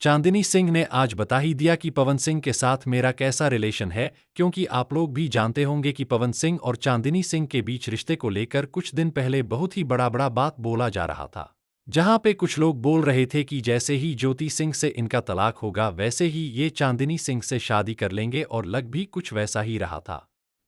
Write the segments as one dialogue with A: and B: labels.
A: चांदनी सिंह ने आज बता ही दिया कि पवन सिंह के साथ मेरा कैसा रिलेशन है, क्योंकि आप लोग भी जानते होंगे कि पवन सिंह और चांदनी सिंह के बीच रिश्ते को लेकर कुछ दिन पहले बहुत ही बड़ा बात बोला जा रहा था। जहां पे कुछ लोग बोल रहे थे कि जैसे ही ज्योति सिंह से इनका तलाक होगा वैसे ही ये चांदनी सिंह से शादी कर लेंगे, और लग भी कुछ वैसा ही रहा था।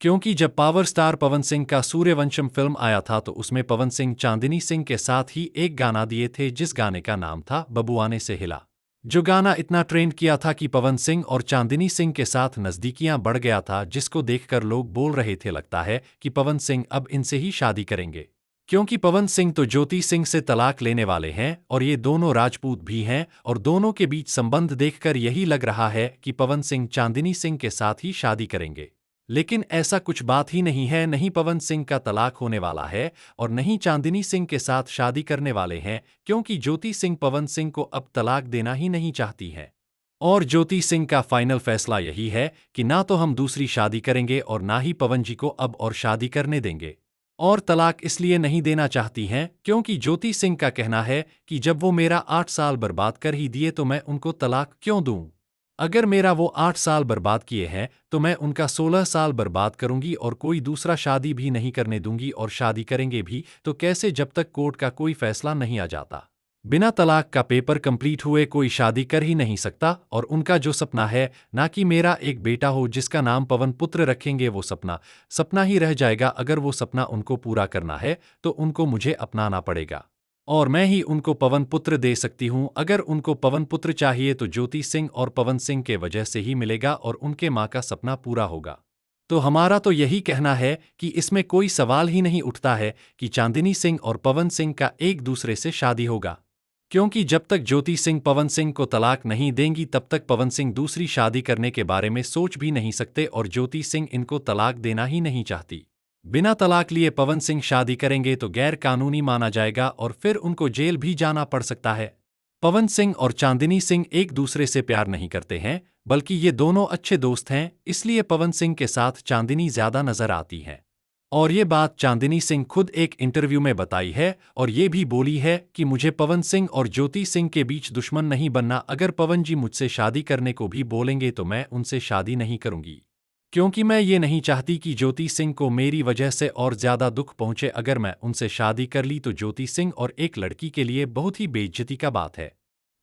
A: क्योंकि जब पावर स्टार पवन सिंह का सूर्यवंशम फिल्म आया था तो उसमें पवन सिंह चांदनी सिंह के साथ ही एक गाना दिए थे, जिस गाने का नाम था बबुआने से हिला। जो गाना इतना ट्रेंड किया था कि पवन सिंह और चांदनी सिंह के साथ नजदीकियां बढ़ गया था, जिसको देखकर लोग बोल रहे थे लगता है कि पवन सिंह अब इनसे ही शादी करेंगे। क्योंकि पवन सिंह तो ज्योति सिंह से तलाक लेने वाले हैं और ये दोनों राजपूत भी हैं, और दोनों के बीच संबंध देखकर यही लग रहा है कि पवन सिंह चांदनी सिंह के साथ ही शादी करेंगे। लेकिन ऐसा कुछ बात ही नहीं है, नहीं पवन सिंह का तलाक होने वाला है और नहीं चांदनी सिंह के साथ शादी करने वाले हैं, क्योंकि ज्योति सिंह पवन सिंह को अब तलाक देना ही नहीं चाहती है। और ज्योति सिंह का फाइनल फैसला यही है कि ना तो हम दूसरी शादी करेंगे और ना ही पवन जी को अब और शादी करने देंगे। और तलाक इसलिए नहीं देना चाहती हैं क्योंकि ज्योति सिंह का कहना है कि जब वो मेरा 8 साल बर्बाद कर ही दिए तो मैं उनको तलाक क्यों दूं? अगर मेरा वो 8 साल बर्बाद किए हैं तो मैं उनका 16 साल बर्बाद करूंगी और कोई दूसरा शादी भी नहीं करने दूंगी, और शादी करेंगे भी तो कैसे, जब तक कोर्ट का कोई फैसला नहीं आ जाता। बिना तलाक का पेपर कंप्लीट हुए कोई शादी कर ही नहीं सकता, और उनका जो सपना है ना कि मेरा एक बेटा हो जिसका नाम पवन पुत्र रखेंगे, वो सपना सपना ही रह जाएगा। अगर वो सपना उनको पूरा करना है तो उनको मुझे अपनाना पड़ेगा, और मैं ही उनको पवन पुत्र दे सकती हूं। अगर उनको पवन पुत्र चाहिए तो ज्योति सिंह और पवन सिंह के वजह से ही मिलेगा और उनके मां का सपना पूरा होगा। तो हमारा तो यही कहना है कि इसमें कोई सवाल ही नहीं उठता है कि चांदनी सिंह और पवन सिंह का एक दूसरे से शादी होगा, क्योंकि जब तक ज्योति सिंह पवन सिंह को तलाक नहीं देंगी तब तक पवन सिंह दूसरी शादी करने के बारे में सोच भी नहीं सकते, और ज्योति सिंह इनको तलाक देना ही नहीं चाहती। बिना तलाक लिए पवन सिंह शादी करेंगे तो गैर कानूनी माना जाएगा और फिर उनको जेल भी जाना पड़ सकता है। पवन सिंह और चांदनी सिंह एक दूसरे से प्यार नहीं करते हैं, बल्कि ये दोनों अच्छे दोस्त हैं, इसलिए पवन सिंह के साथ चांदनी ज्यादा नजर आती है। और ये बात चांदनी सिंह खुद एक इंटरव्यू में बताई है, और ये भी बोली है कि मुझे पवन सिंह और ज्योति सिंह के बीच दुश्मन नहीं बनना। अगर पवन जी मुझसे शादी करने को भी बोलेंगे तो मैं उनसे शादी नहीं करूंगी, क्योंकि मैं ये नहीं चाहती कि ज्योति सिंह को मेरी वजह से और ज्यादा दुख पहुंचे। अगर मैं उनसे शादी कर ली तो ज्योति सिंह और एक लड़की के लिए बहुत ही बेइज्जती का बात है,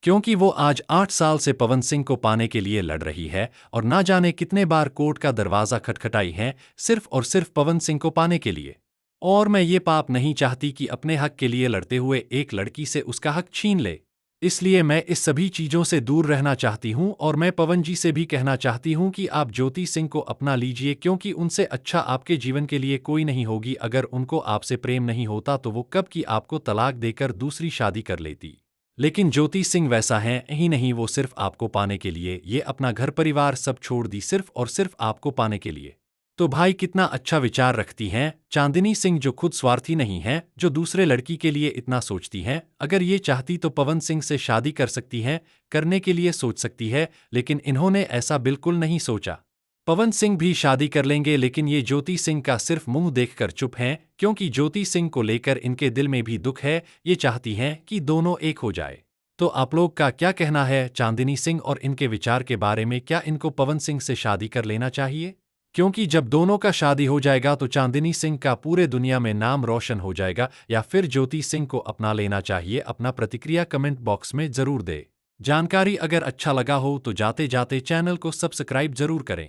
A: क्योंकि वो आज 8 साल से पवन सिंह को पाने के लिए लड़ रही है और ना जाने कितने बार कोर्ट का दरवाजा खटखटाई है, सिर्फ और सिर्फ पवन सिंह को पाने के लिए। और मैं ये पाप नहीं चाहती कि अपने हक के लिए लड़ते हुए एक लड़की से उसका हक छीन ले। इसलिए मैं इस सभी चीजों से दूर रहना चाहती हूं, और मैं पवन जी से भी कहना चाहती हूं कि आप ज्योति सिंह को अपना लीजिए, क्योंकि उनसे अच्छा आपके जीवन के लिए कोई नहीं होगी। अगर उनको आपसे प्रेम नहीं होता तो वो कब की आपको तलाक देकर दूसरी शादी कर लेती। लेकिन ज्योति सिंह वैसा है ही नहीं, वो सिर्फ आपको पाने के लिए ये अपना घर परिवार सब छोड़ दी, सिर्फ और सिर्फ आपको पाने के लिए। तो भाई कितना अच्छा विचार रखती हैं चांदनी सिंह, जो खुद स्वार्थी नहीं है, जो दूसरे लड़की के लिए इतना सोचती हैं। अगर ये चाहती तो पवन सिंह से शादी कर सकती हैं, करने के लिए सोच सकती है, लेकिन इन्होंने ऐसा बिल्कुल नहीं सोचा। पवन सिंह भी शादी कर लेंगे, लेकिन ये ज्योति सिंह का सिर्फ मुंह देखकर चुप हैं, क्योंकि ज्योति सिंह को लेकर इनके दिल में भी दुख है। ये चाहती हैं कि दोनों एक हो जाए। तो आप लोग का क्या कहना है चांदनी सिंह और इनके विचार के बारे में? क्या इनको पवन सिंह से शादी कर लेना चाहिए? क्योंकि जब दोनों का शादी हो जाएगा तो चांदनी सिंह का पूरे दुनिया में नाम रोशन हो जाएगा, या फिर ज्योति सिंह को अपना लेना चाहिए? अपना प्रतिक्रिया कमेंट बॉक्स में जरूर दे। जानकारी अगर अच्छा लगा हो तो जाते जाते चैनल को सब्सक्राइब जरूर करें।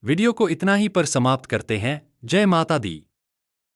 A: वीडियो को इतना ही पर समाप्त करते हैं। जय माता दी।